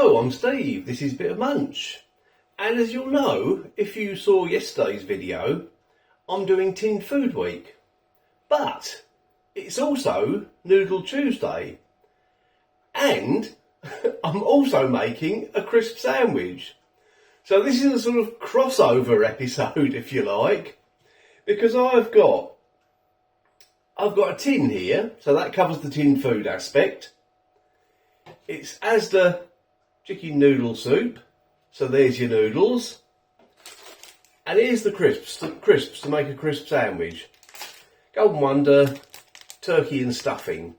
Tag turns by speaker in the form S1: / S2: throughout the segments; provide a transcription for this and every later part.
S1: Hello, I'm Steve, this is Bit of Munch, and as you'll know, if you saw yesterday's video, I'm doing Tinned Food Week, but it's also Noodle Tuesday, and I'm also making a crisp sandwich. So this is a sort of crossover episode, if you like, because I've got a tin here, so that covers the tinned food aspect. It's Asda chicken noodle soup, so there's your noodles. And here's the crisps to make a crisp sandwich. Golden Wonder, turkey and stuffing.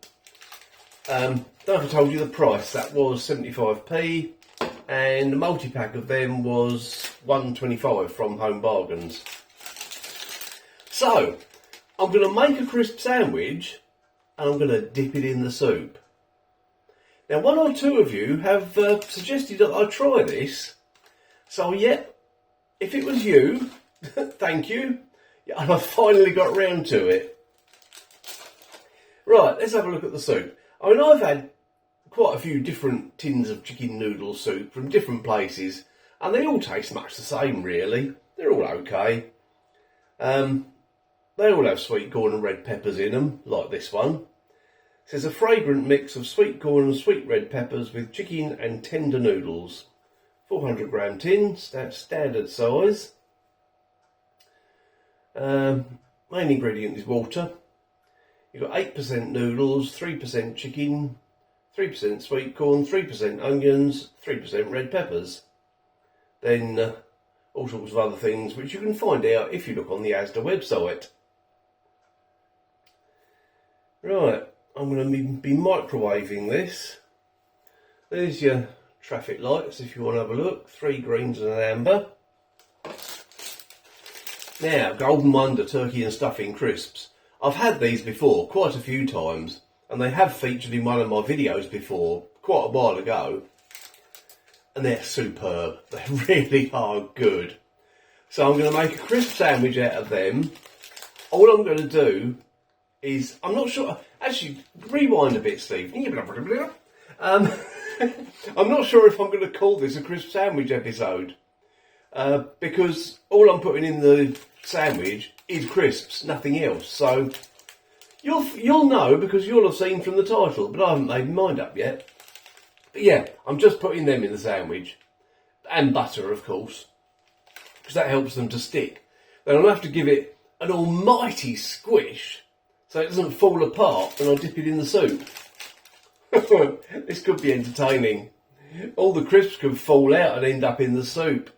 S1: Don't know if I told you the price, that was 75p, and the multi-pack of them was £1.25 from Home Bargains. So, I'm going to make a crisp sandwich, and I'm going to dip it in the soup. Now, one or two of you have suggested that I try this, so yeah, if it was you, thank you, and I finally got round to it. Right, let's have a look at the soup. I mean, I've had quite a few different tins of chicken noodle soup from different places, and they all taste much the same, really. They're all okay. They all have sweet corn and red peppers in them, like this one. It says a fragrant mix of sweet corn and sweet red peppers with chicken and tender noodles. 400 gram tin, that's standard size. Main ingredient is water. You've got 8% noodles, 3% chicken, 3% sweet corn, 3% onions, 3% red peppers. Then all sorts of other things which you can find out if you look on the Asda website. Right. I'm going to be microwaving this. There's your traffic lights if you want to have a look. 3 greens and an amber. Now, Golden Wonder turkey and stuffing crisps. I've had these before quite a few times, and they have featured in one of my videos before, quite a while ago. And they're superb. They really are good. So I'm going to make a crisp sandwich out of them. All I'm going to do is, I'm not sure, actually, rewind a bit, Steve. I'm not sure if I'm going to call this a crisp sandwich episode, because all I'm putting in the sandwich is crisps, nothing else. So you'll know because you'll have seen from the title, but I haven't made my mind up yet. But yeah, I'm just putting them in the sandwich, and butter, of course, because that helps them to stick. Then I'll have to give it an almighty squish, so it doesn't fall apart when I dip it in the soup. This could be entertaining. All the crisps could fall out and end up in the soup.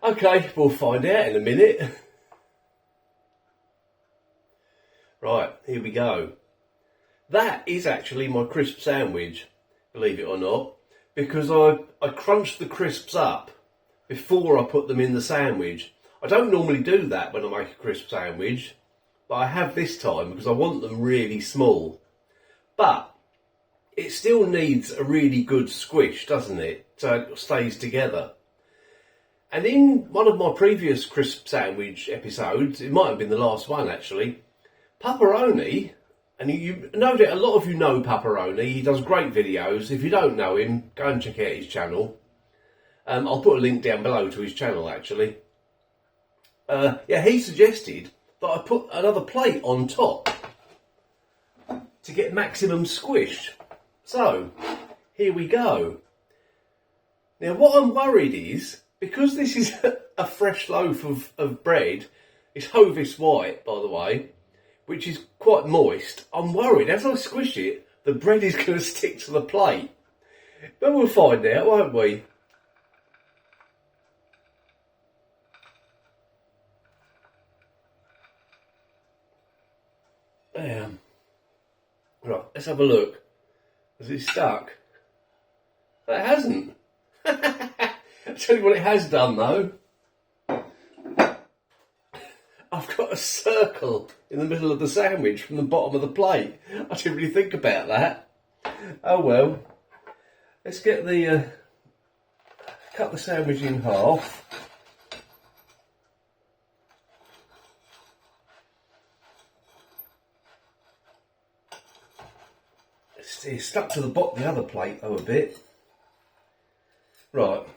S1: Okay, we'll find out in a minute. Right, here we go. That is actually my crisp sandwich, believe it or not, because I crunched the crisps up before I put them in the sandwich. I don't normally do that when I make a crisp sandwich, but I have this time because I want them really small. But it still needs a really good squish, doesn't it? So it stays together. And in one of my previous crisp sandwich episodes, it might have been the last one actually, Papparoni, and you know that a lot of you know Papparoni, he does great videos. If you don't know him, go and check out his channel. I'll put a link down below to his channel actually. Yeah, he suggested that I put another plate on top to get maximum squish. So, here we go. Now what I'm worried is, because this is a fresh loaf of bread, it's Hovis white by the way, which is quite moist, I'm worried as I squish it, the bread is going to stick to the plate. But we'll find out, won't we? Right, let's have a look. Has it stuck? It hasn't. I'll tell you what it has done though. I've got a circle in the middle of the sandwich from the bottom of the plate. I didn't really think about that. Oh well. Let's get the cut the sandwich in half. It's stuck to the bottom of the other plate though a bit. Right,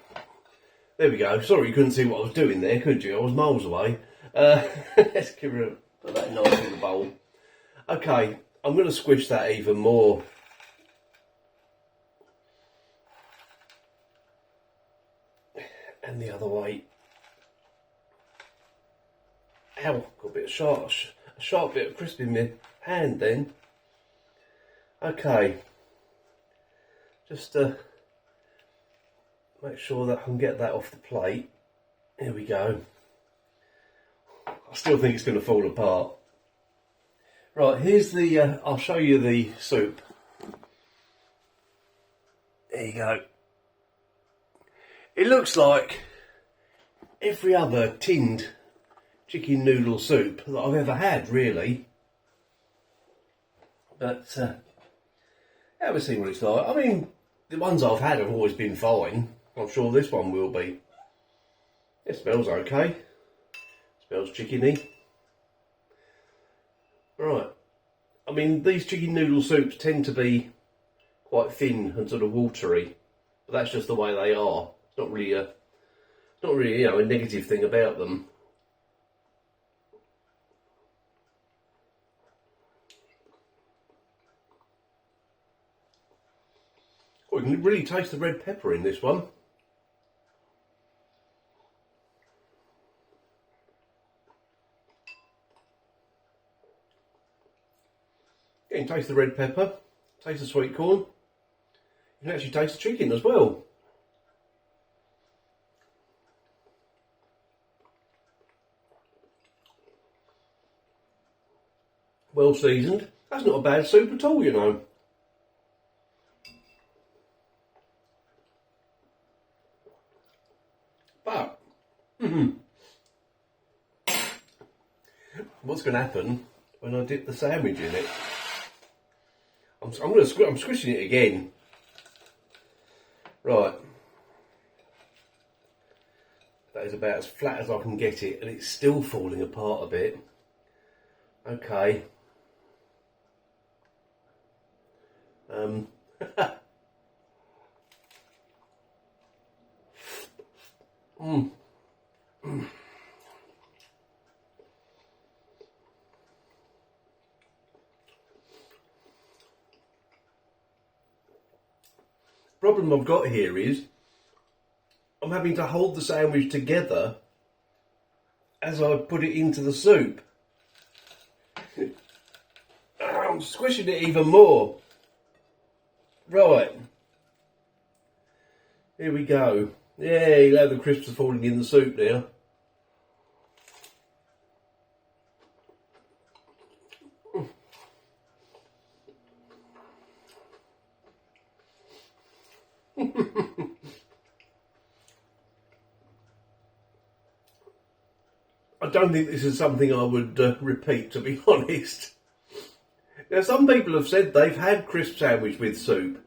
S1: there we go. Sorry you couldn't see what I was doing there, could you? I was miles away. Let's give it put that nice in the bowl. Okay, I'm going to squish that even more. And the other way. Ow, got a bit of a sharp bit of crisp in my hand then. Okay, just make sure that I can get that off the plate. Here we go. I still think it's going to fall apart. Right, here's the, I'll show you the soup. There you go. It looks like every other tinned chicken noodle soup that I've ever had, really. But, have a see what it's like. I mean, the ones I've had have always been fine. I'm sure this one will be. It smells okay. Smells chickeny. Right. I mean, these chicken noodle soups tend to be quite thin and sort of watery. But that's just the way they are. It's not really you know, a negative thing about them. Oh, you can really taste the red pepper in this one. You can taste the red pepper, taste the sweet corn. You can actually taste the chicken as well. Well seasoned. That's not a bad soup at all, you know. But, what's going to happen when I dip the sandwich in it? I'm squishing it again. Right. That is about as flat as I can get it, and it's still falling apart a bit. Okay. Problem I've got here is I'm having to hold the sandwich together as I put it into the soup. I'm squishing it even more. Right. Here we go. Yeah, you know the crisps are falling in the soup now. I don't think this is something I would repeat, to be honest. Now, some people have said they've had crisp sandwich with soup.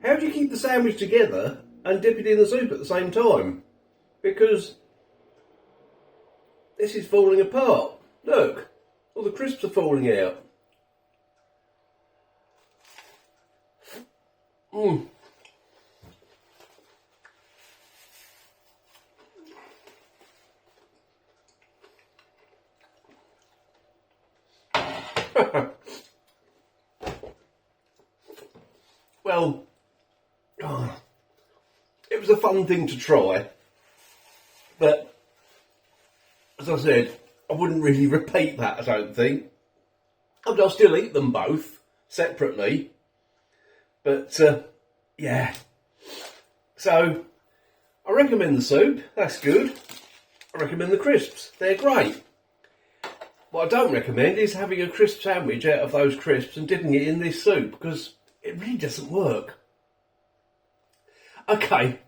S1: How do you keep the sandwich together and dip it in the soup at the same time? Because this is falling apart. Look, all the crisps are falling out. Well, it was a fun thing to try, but as I said, I wouldn't really repeat that, I don't think. I'll still eat them both separately, but yeah. So, I recommend the soup, that's good. I recommend the crisps, they're great. What I don't recommend is having a crisp sandwich out of those crisps and dipping it in this soup, because it really doesn't work. Okay,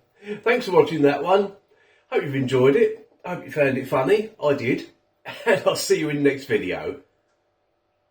S1: thanks for watching that one. Hope you've enjoyed it. I hope you found it funny. I did. And I'll see you in the next video.